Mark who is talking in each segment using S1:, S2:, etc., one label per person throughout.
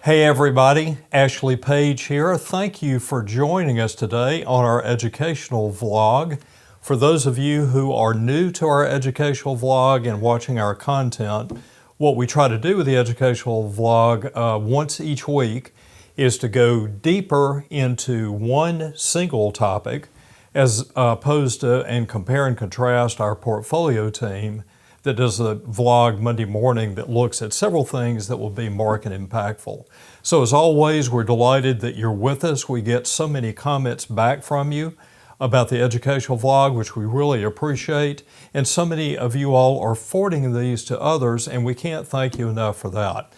S1: Hey everybody, Ashley Page here. Thank you for joining us today on our educational vlog. For those of you who are new to our educational vlog and watching our content, what we try to do with the educational vlog once each week is to go deeper into one single topic as opposed to and compare and contrast our portfolio team that does a vlog Monday morning that looks at several things that will be market impactful. So as always, we're delighted that you're with us. We get so many comments back from you about the educational vlog, which we really appreciate. And so many of you all are forwarding these to others, and we can't thank you enough for that.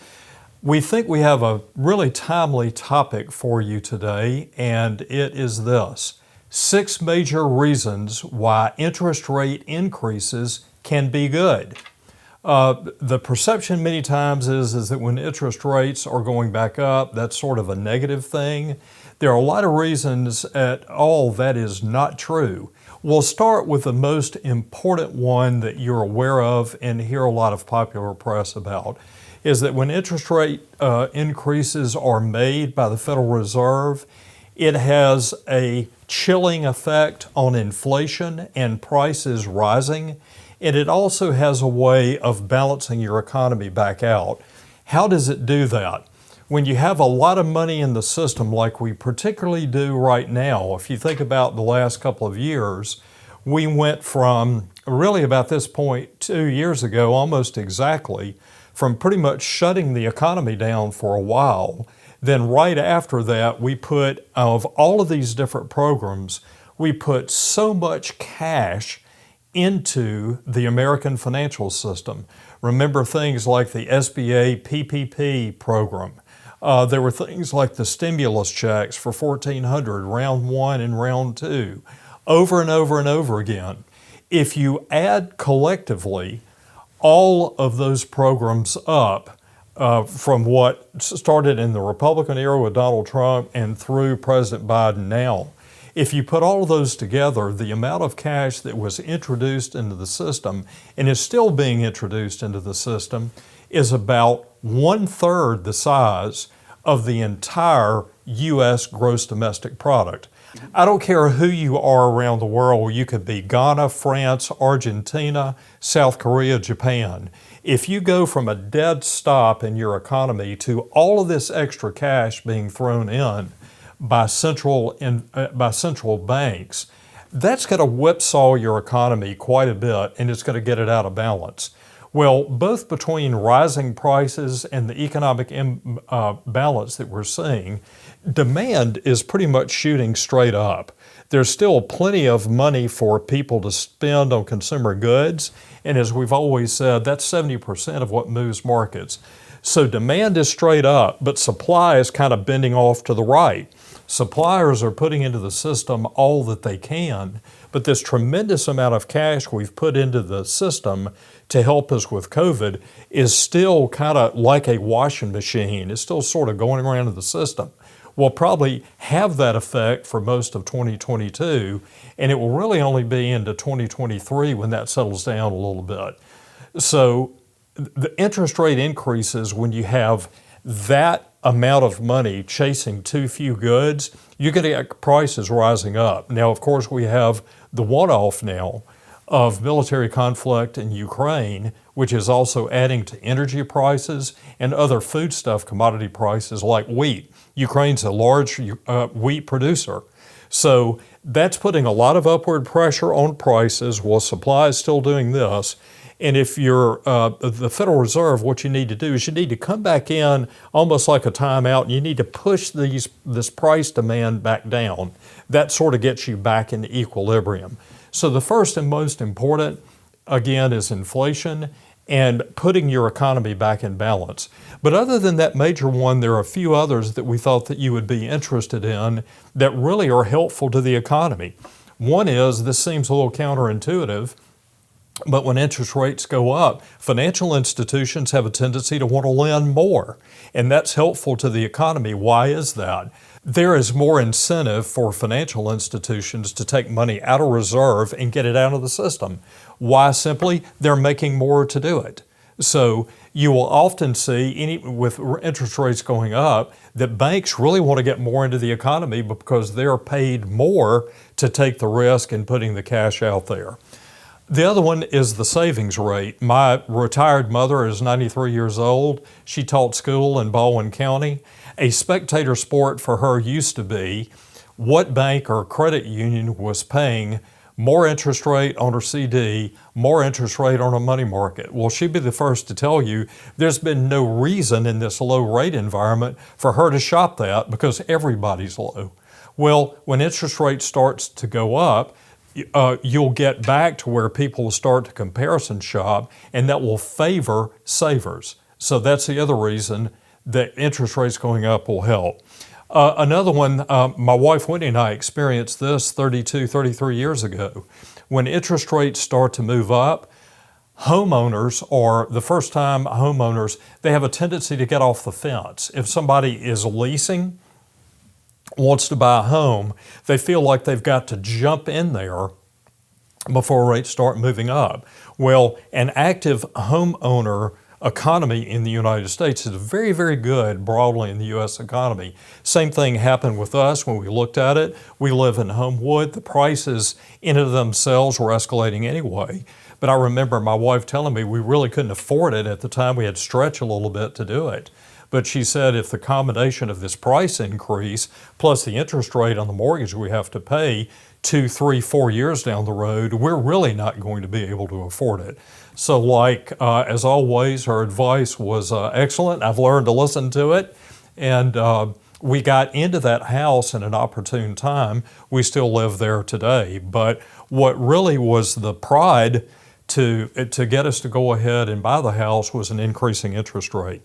S1: We think we have a really timely topic for you today, and it is this: 6 major reasons why interest rate increases can be good. The perception many times is that when interest rates are going back up, that's sort of a negative thing. There are a lot of reasons at all that is not true. We'll start with the most important one that you're aware of and hear a lot of popular press about, is that when interest rate increases are made by the Federal Reserve, it has a chilling effect on inflation and prices rising. And it also has a way of balancing your economy back out. How does it do that? When you have a lot of money in the system, like we particularly do right now, if you think about the last couple of years, we went from really about this point 2 years ago, almost exactly, from pretty much shutting the economy down for a while. Then right after that, we put, of all of these different programs, we put so much cash into the American financial system. Remember things like the SBA PPP program. There were things like the stimulus checks for $1,400, round 1 and round 2, over and over and over again. If you add collectively all of those programs up from what started in the Republican era with Donald Trump and through President Biden now, if you put all of those together, the amount of cash that was introduced into the system and is still being introduced into the system is about 1/3 the size of the entire U.S. gross domestic product. I don't care who you are around the world. You could be Ghana, France, Argentina, South Korea, Japan. If you go from a dead stop in your economy to all of this extra cash being thrown in by central banks, that's going to whipsaw your economy quite a bit, and it's going to get it out of balance. Well, both between rising prices and the economic imbalance that we're seeing, demand is pretty much shooting straight up. There's still plenty of money for people to spend on consumer goods, and as we've always said, that's 70% of what moves markets. So demand is straight up, but supply is kind of bending off to the right. Suppliers are putting into the system all that they can, but this tremendous amount of cash we've put into the system to help us with COVID is still kind of like a washing machine. It's still sort of going around in the system. We'll probably have that effect for most of 2022, and it will really only be into 2023 when that settles down a little bit. So the interest rate increases when you have that amount of money chasing too few goods, you're going to get prices rising up. Now, of course, we have the one-off now of military conflict in Ukraine, which is also adding to energy prices and other foodstuff commodity prices like wheat. Ukraine's a large wheat producer. So that's putting a lot of upward pressure on prices while supply is still doing this. And if you're the Federal Reserve, what you need to do is you need to come back in almost like a timeout, and you need to push this price demand back down. That sort of gets you back into equilibrium. So the first and most important, again, is inflation and putting your economy back in balance. But other than that major one, there are a few others that we thought that you would be interested in that really are helpful to the economy. One is, this seems a little counterintuitive, but when interest rates go up, financial institutions have a tendency to want to lend more, and that's helpful to the economy. Why is that? There is more incentive for financial institutions to take money out of reserve and get it out of the system. Why? Simply, they're making more to do it. So you will often see, with interest rates going up, that banks really want to get more into the economy because they're paid more to take the risk in putting the cash out there. The other one is the savings rate. My retired mother is 93 years old. She taught school in Baldwin County. A spectator sport for her used to be what bank or credit union was paying more interest rate on her CD, more interest rate on a money market. Well, she'd be the first to tell you there's been no reason in this low rate environment for her to shop that because everybody's low. Well, when interest rate starts to go up, you'll get back to where people will start to comparison shop, and that will favor savers. So that's the other reason that interest rates going up will help. Another one, my wife Wendy and I experienced this 32, 33 years ago. When interest rates start to move up, homeowners, or the first time homeowners, they have a tendency to get off the fence. If somebody is leasing, wants to buy a home, they feel like they've got to jump in there before rates start moving up. Well, an active homeowner economy in the United States is very, very good broadly in the U.S. economy. Same thing happened with us when we looked at it. We live in Homewood. The prices in and of themselves were escalating anyway. But I remember my wife telling me we really couldn't afford it at the time. We had to stretch a little bit to do it. But she said if the combination of this price increase plus the interest rate on the mortgage we have to pay 2, 3, 4 years down the road, we're really not going to be able to afford it. So as always, her advice was excellent. I've learned to listen to it. And we got into that house in an opportune time. We still live there today. But what really was the pride to get us to go ahead and buy the house was an increasing interest rate.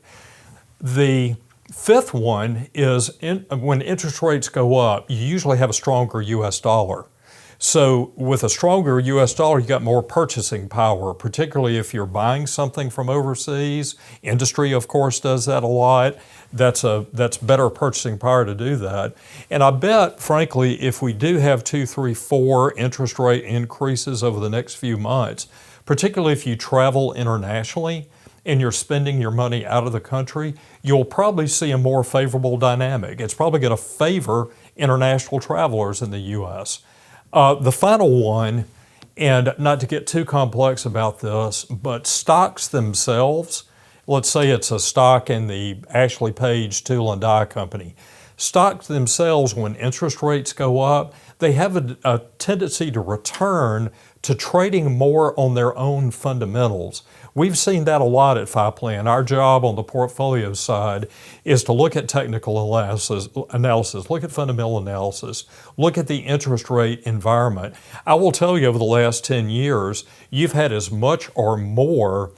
S1: The fifth one is when interest rates go up, you usually have a stronger U.S. dollar. So with a stronger U.S. dollar, you got more purchasing power, particularly if you're buying something from overseas. Industry, of course, does that a lot. That's better purchasing power to do that. And I bet, frankly, if we do have 2, 3, 4 interest rate increases over the next few months, particularly if you travel internationally, and you're spending your money out of the country, you'll probably see a more favorable dynamic. It's probably going to favor international travelers in the U.S. The final one, and not to get too complex about this, but stocks themselves, let's say it's a stock in the Ashley Page Tool and Die Company. Stocks themselves, when interest rates go up, they have a tendency to return to trading more on their own fundamentals. We've seen that a lot at FiPlan. Our job on the portfolio side is to look at technical analysis, look at fundamental analysis, look at the interest rate environment. I will tell you over the last 10 years, you've had as much or more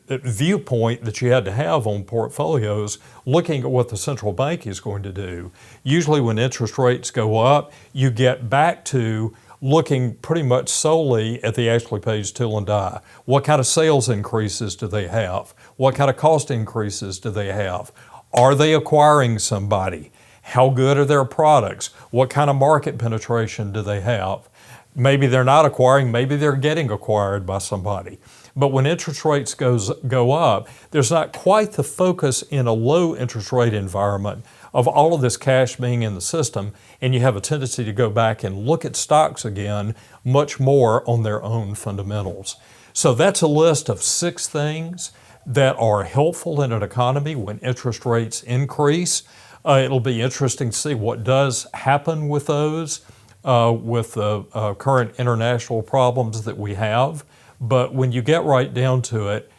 S1: viewpoint that you had to have on portfolios looking at what the central bank is going to do. Usually when interest rates go up, you get back to looking pretty much solely at the Ashley Page Tool and Die. What kind of sales increases do they have? What kind of cost increases do they have? Are they acquiring somebody? How good are their products? What kind of market penetration do they have? Maybe they're not acquiring, maybe they're getting acquired by somebody. But when interest rates go up, there's not quite the focus in a low interest rate environment of all of this cash being in the system, and you have a tendency to go back and look at stocks again much more on their own fundamentals. So that's a list of 6 things that are helpful in an economy when interest rates increase. It'll be interesting to see what does happen with those, with the current international problems that we have. But when you get right down to it,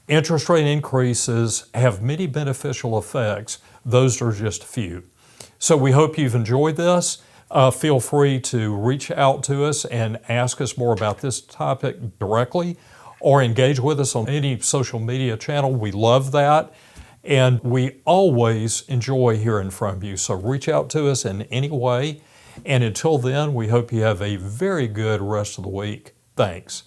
S1: interest rate increases have many beneficial effects. Those are just a few. So we hope you've enjoyed this. Feel free to reach out to us and ask us more about this topic directly, or engage with us on any social media channel. We love that. And we always enjoy hearing from you. So reach out to us in any way. And until then, we hope you have a very good rest of the week. Thanks.